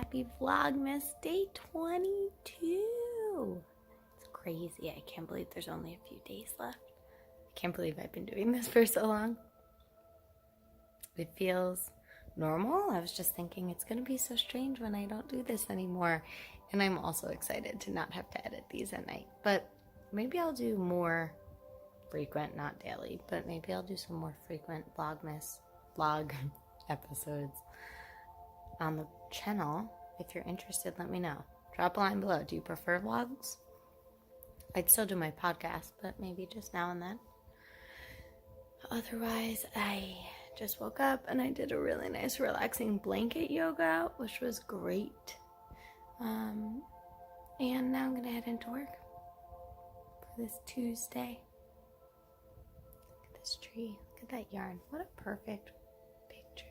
Happy Vlogmas Day 22. It's crazy. I can't believe there's only a few days left. I can't believe I've been doing this for so long. It feels normal. I was just thinking it's going to be so strange when I don't do this anymore. And I'm also excited to not have to edit these at night. But maybe I'll do more frequent, not daily, but maybe I'll do some more frequent vlog episodes on the channel. If you're interested, let me know. Drop a line below. Do you prefer vlogs? I'd still do my podcast, but maybe just now and then. Otherwise, I just woke up and I did a really nice relaxing blanket yoga, which was great. And now I'm gonna head into work for this Tuesday. Look at this tree. Look at that yarn. What a perfect picture.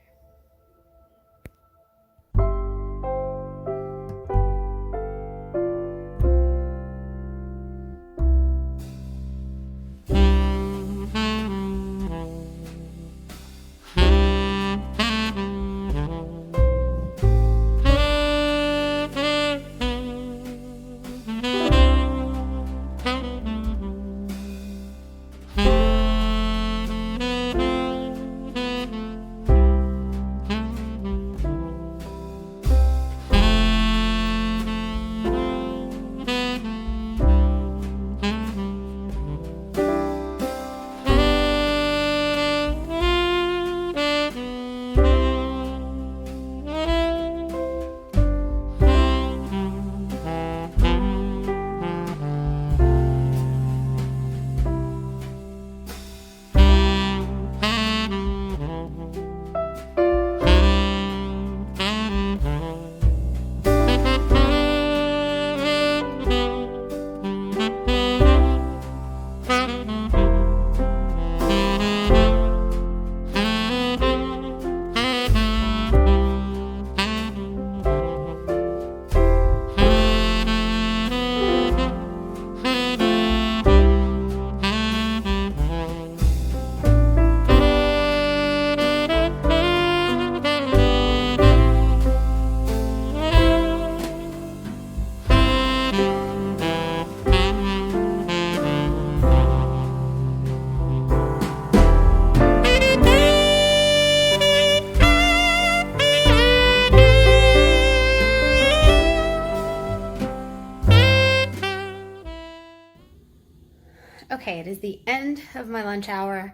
Okay, it is the end of my lunch hour.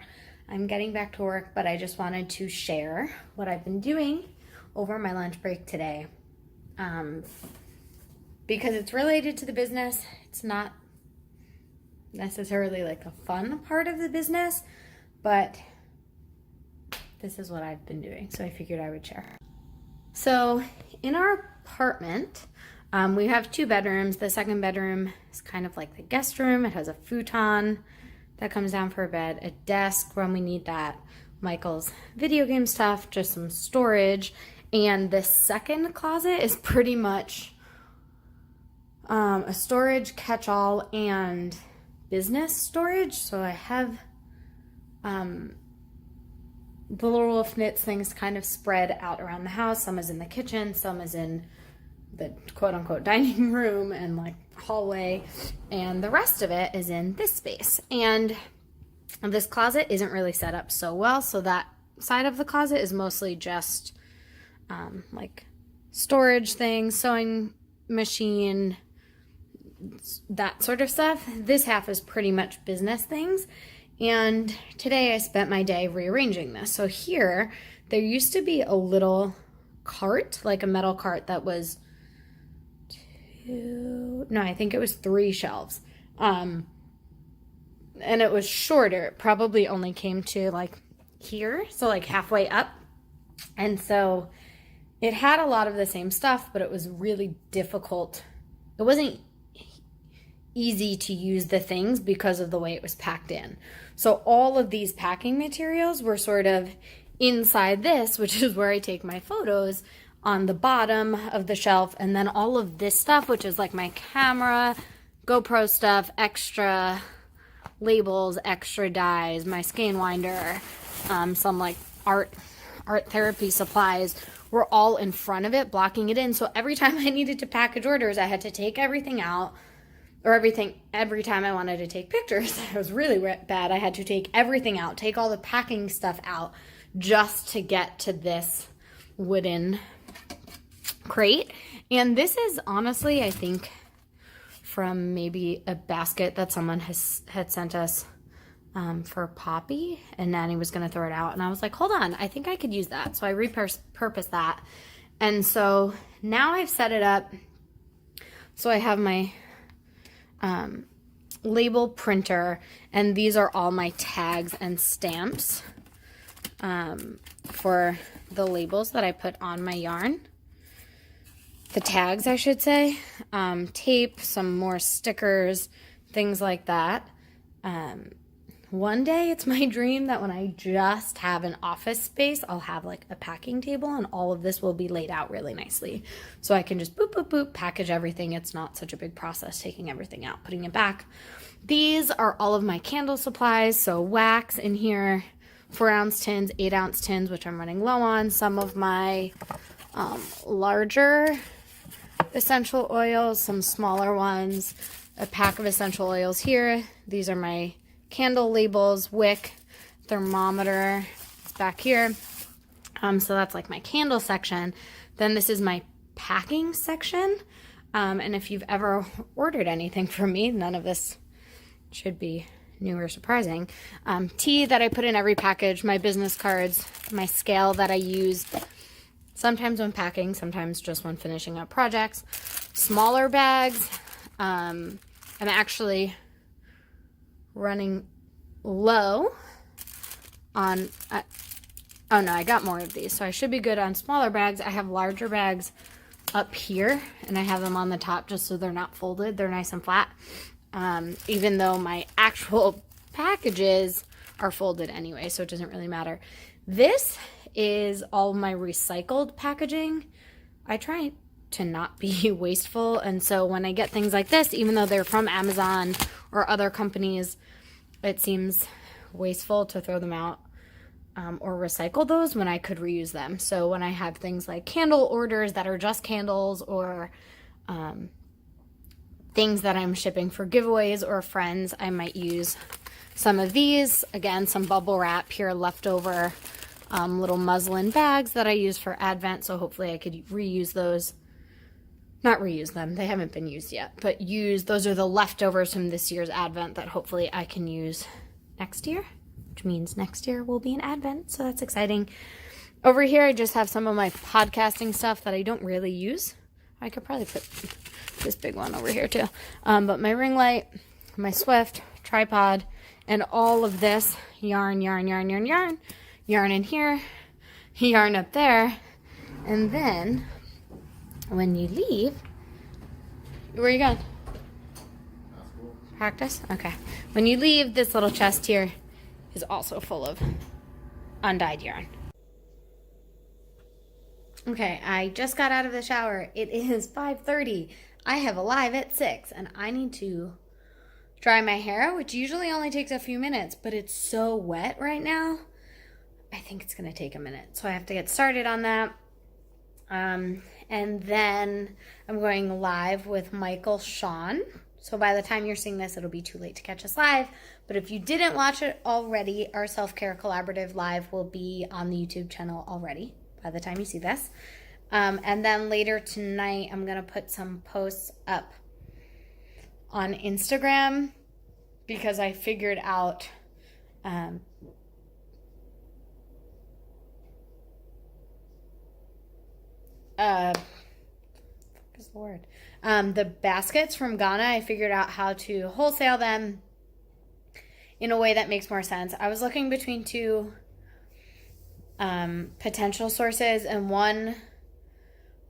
I'm getting back to work, but I just wanted to share what I've been doing over my lunch break today. Because it's related to the business. It's not necessarily like a fun part of the business, but this is what I've been doing, so I figured I would share. So in our apartment, we have 2 bedrooms. The second bedroom is kind of like the guest room. It has a futon that comes down for a bed, a desk when we need that, Michael's video game stuff, just some storage. And the second closet is pretty much a storage catch-all and business storage. So I have the Little Wolf Knits things kind of spread out around the house. Some is in the kitchen, some is in the quote-unquote dining room and like hallway, and the rest of it is in this space. And this closet isn't really set up so well, so that side of the closet is mostly just like storage things, sewing machine, that sort of stuff. This half is pretty much business things, and today I spent my day rearranging this. So here, there used to be a little cart, like a metal cart that was I think it was 3 shelves. And it was shorter. It probably only came to like here, so like halfway up. And so it had a lot of the same stuff, but it was really difficult. It wasn't easy to use the things because of the way it was packed in. So all of these packing materials were sort of inside this, which is where I take my photos, on the bottom of the shelf, and then all of this stuff, which is like my camera, GoPro stuff, extra labels, extra dies, my skein winder, some like art art therapy supplies were all in front of it, blocking it in. So every time I needed to package orders, I had to take everything out, or every time I wanted to take pictures, it was really bad. I had to take everything out, take all the packing stuff out just to get to this wooden crate. And this is honestly, I think, from maybe a basket that someone had sent us for Poppy, and Nanny was going to throw it out. And I was like, hold on, I think I could use that. So I repurposed that. And so now I've set it up so I have my label printer, and these are all my tags and stamps for the labels that I put on my yarn. The tags, I should say. Tape, some more stickers, things like that. One day it's my dream that when I just have an office space, I'll have like a packing table and all of this will be laid out really nicely. So I can just boop, boop, boop, package everything. It's not such a big process taking everything out, putting it back. These are all of my candle supplies. So wax in here, 4-ounce tins, 8-ounce tins, which I'm running low on. Some of my larger essential oils, some smaller ones, a pack of essential oils here. These are my candle labels, wick, thermometer, it's back here. So that's like my candle section. Then this is my packing section. And if you've ever ordered anything from me, none of this should be new or surprising. Tea that I put in every package, my business cards, my scale that I use sometimes when packing, sometimes just when finishing up projects. Smaller bags. I'm actually running low on, oh no, I got more of these, so I should be good on smaller bags. I have larger bags up here, and I have them on the top just so they're not folded. They're nice and flat, even though my actual packages are folded anyway, so it doesn't really matter. This is all my recycled packaging. I try to not be wasteful, and so when I get things like this, even though they're from Amazon or other companies, it seems wasteful to throw them out or recycle those when I could reuse them. So when I have things like candle orders that are just candles, or things that I'm shipping for giveaways or friends, I might use some of these. Again, some bubble wrap here, leftover little muslin bags that I use for Advent, so hopefully I could reuse those. Not reuse them, they haven't been used yet, but those are the leftovers from this year's Advent that hopefully I can use next year, which means next year will be an Advent, so that's exciting. Over here, I just have some of my podcasting stuff that I don't really use. I could probably put this big one over here too. But my ring light, my Swift, tripod, and all of this yarn in here, yarn up there, and then when you leave, where are you going? Practice? Okay. When you leave, this little chest here is also full of undyed yarn. Okay, I just got out of the shower. It is 5:30. I have a live at 6, and I need to dry my hair, which usually only takes a few minutes, but it's so wet right now. I think it's going to take a minute, so I have to get started on that. And then I'm going live with Michael Sean. So by the time you're seeing this, it'll be too late to catch us live. But if you didn't watch it already, our Self-Care Collaborative live will be on the YouTube channel already by the time you see this. And then later tonight, I'm going to put some posts up on Instagram because I figured out the baskets from Ghana. I figured out how to wholesale them in a way that makes more sense. I was looking between two potential sources, and one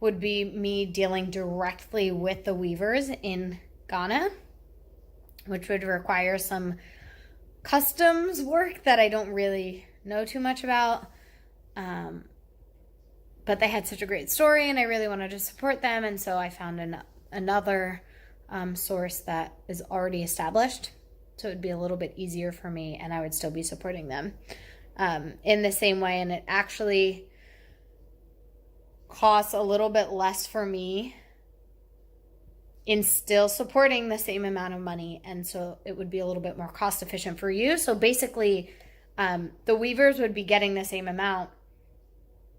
would be me dealing directly with the weavers in Ghana, which would require some customs work that I don't really know too much about. But they had such a great story, and I really wanted to support them, and so I found another source that is already established, so it would be a little bit easier for me, and I would still be supporting them in the same way. And it actually costs a little bit less for me in still supporting the same amount of money. And so it would be a little bit more cost efficient for you. So basically, the weavers would be getting the same amount,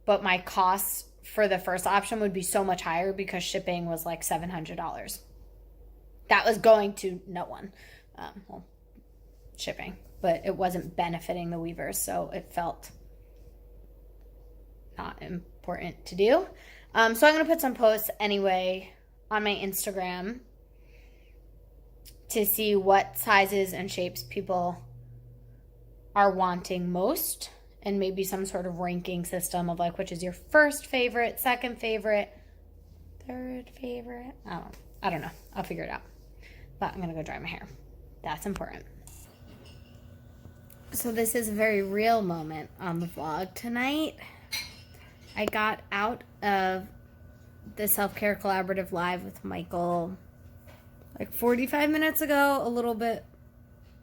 but my costs for the first option would be so much higher because shipping was like $700. That was going to no one. Well, shipping, but it wasn't benefiting the weavers, so it felt not important to do. So I'm going to put some posts anyway on my Instagram to see what sizes and shapes people are wanting most, and maybe some sort of ranking system of like which is your first favorite, second favorite, third favorite. I don't know. I'll figure it out. But I'm going to go dry my hair. That's important. So this is a very real moment on the vlog tonight. I got out of the Self-Care Collaborative Live with Michael like 45 minutes ago, a little bit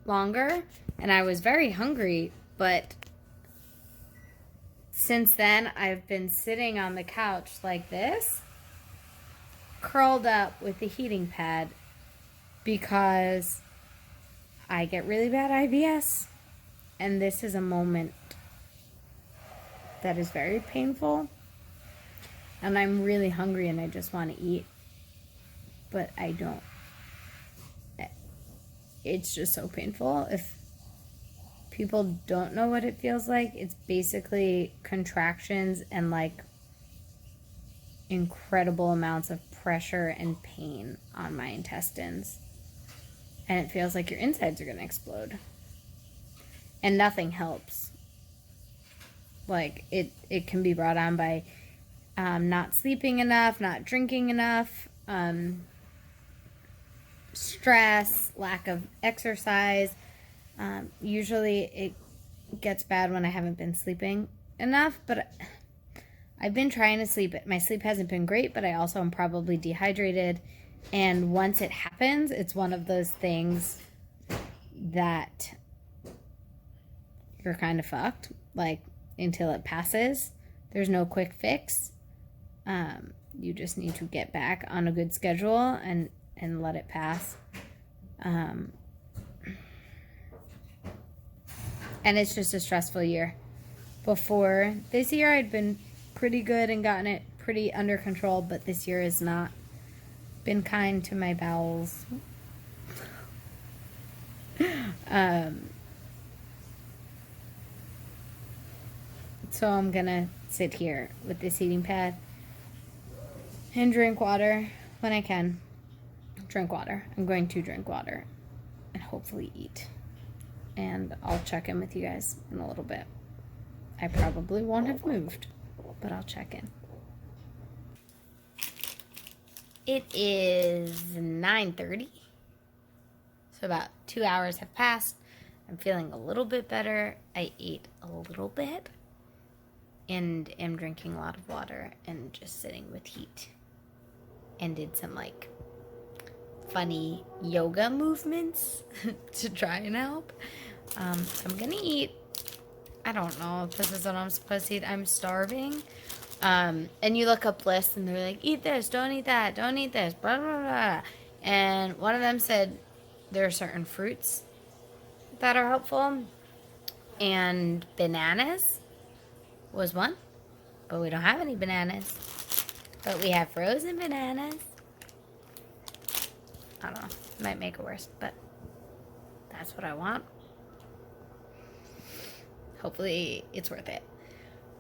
longer, and I was very hungry, but since then I've been sitting on the couch like this, curled up with the heating pad, because I get really bad IBS, and this is a moment that is very painful, and I'm really hungry and I just want to eat, but I don't. It's just so painful. If people don't know what it feels like, it's basically contractions and like incredible amounts of pressure and pain on my intestines. And it feels like your insides are going to explode. And nothing helps. Like, it can be brought on by not sleeping enough, not drinking enough, stress, lack of exercise. Usually it gets bad when I haven't been sleeping enough, but I've been trying to sleep. My sleep hasn't been great, but I also am probably dehydrated. And once it happens, it's one of those things that you're kind of fucked, like, until it passes. There's no quick fix. You just need to get back on a good schedule and let it pass. And it's just a stressful year. Before this year, I'd been pretty good and gotten it pretty under control, but this year has not been kind to my bowels. So I'm gonna sit here with this heating pad and drink water when I can. Drink water. I'm going to drink water and hopefully eat. And I'll check in with you guys in a little bit. I probably won't have moved, but I'll check in. It is 9:30. So about 2 hours have passed. I'm feeling a little bit better. I ate a little bit and am drinking a lot of water and just sitting with heat. And did some like funny yoga movements to try and help. So I'm gonna eat. I don't know if this is what I'm supposed to eat. I'm starving. And you look up lists and they're like, eat this, don't eat that, don't eat this, blah, blah, blah. And one of them said there are certain fruits that are helpful. And bananas was one. But we don't have any bananas. But we have frozen bananas. I don't know. Might make it worse, but that's what I want. Hopefully it's worth it.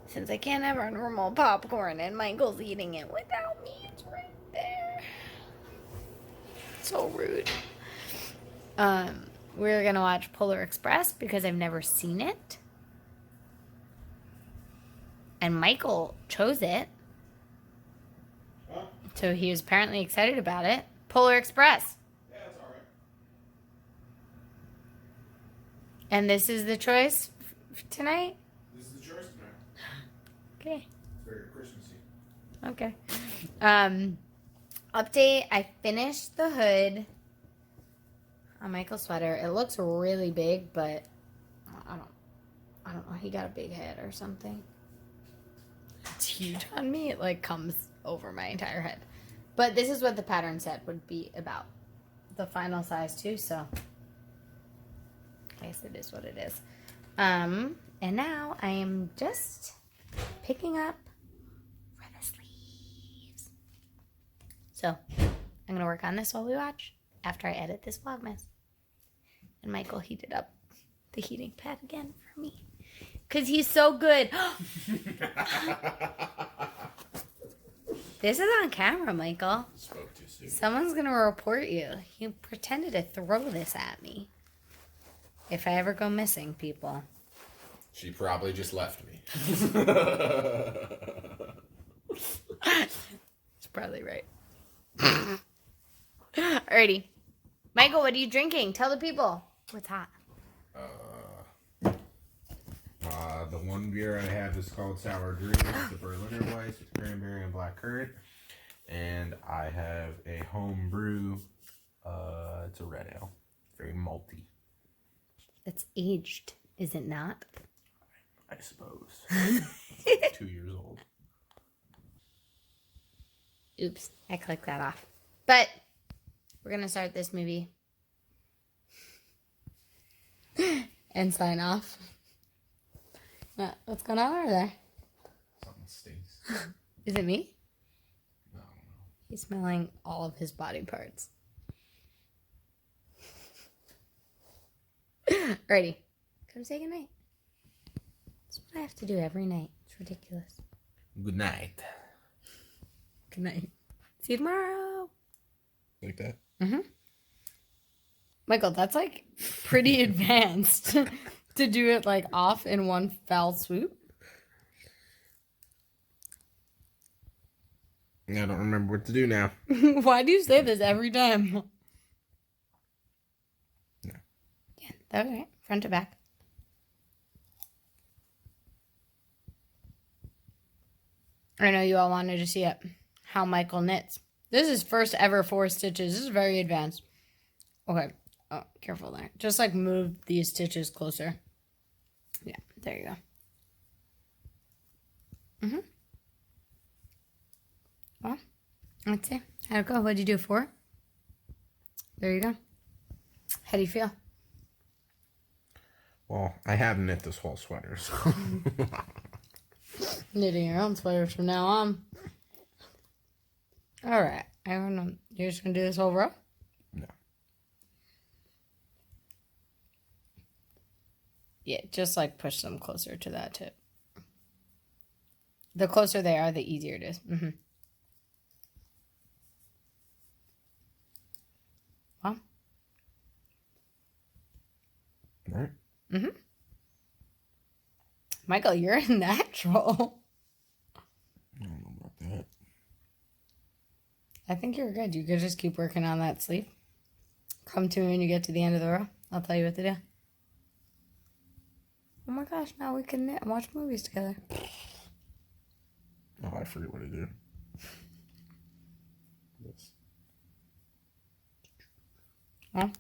Since I can't have our normal popcorn and Michael's eating it without me, it's right there. So rude. We're gonna watch Polar Express because I've never seen it. And Michael chose it. Huh? So he was apparently excited about it. Polar Express. Yeah, that's alright. And this is the choice tonight? This is the choice tonight. Okay. It's very Christmassy. Okay. Update, I finished the hood on Michael's sweater. It looks really big, but I don't know. He got a big head or something. it's huge on me. It like comes over my entire head. But this is what the pattern set would be about. The final size too, so I guess it is what it is. And now I am just picking up for the sleeves. So I'm gonna work on this while we watch after I edit this Vlogmas. And Michael heated up the heating pad again for me. Because he's so good. This is on camera, Michael. Spoke too soon. Someone's going to report you. You pretended to throw this at me. If I ever go missing, people. She probably just left me. It's probably right. Alrighty. Michael, what are you drinking? Tell the people. What's hot? The one beer I have is called Sour Green. It's the Berliner Weiss with cranberry and black currant. And I have a home brew. It's a red ale. Very malty. It's aged, is it not? I suppose. 2 years old. Oops, I clicked that off. But we're going to start this movie and sign off. What's going on over there? Something stinks. Is it me? No. He's smelling all of his body parts. Alrighty. Come say goodnight. That's what I have to do every night. It's ridiculous. Good night. Good night. See you tomorrow. Like that? Mm-hmm. Michael, that's like pretty advanced to do it like off in one foul swoop. I don't remember what to do now. Why do you say this every time? No. Yeah, that was right. Front to back. I know you all wanted to see it. How Michael knits. This is first ever 4 stitches. This is very advanced. Okay. Oh, careful there. Just like move these stitches closer. Yeah, there you go. Mm-hmm. Well, let's see. How'd it go? What'd you do? 4? There you go. How do you feel? Well, I have knit this whole sweater, so. Knitting your own sweaters from now on. Alright. I don't know. You're just going to do this whole row? No. Yeah, just like push them closer to that tip. The closer they are, the easier it is. Mm-hmm. Well. All right. Mm-hmm. Michael, you're a natural. I don't know about that. I think you're good. You could just keep working on that sleeve. Come to me when you get to the end of the row. I'll tell you what to do. Oh my gosh, now we can knit and watch movies together. Oh, I forget what to do. This. Well,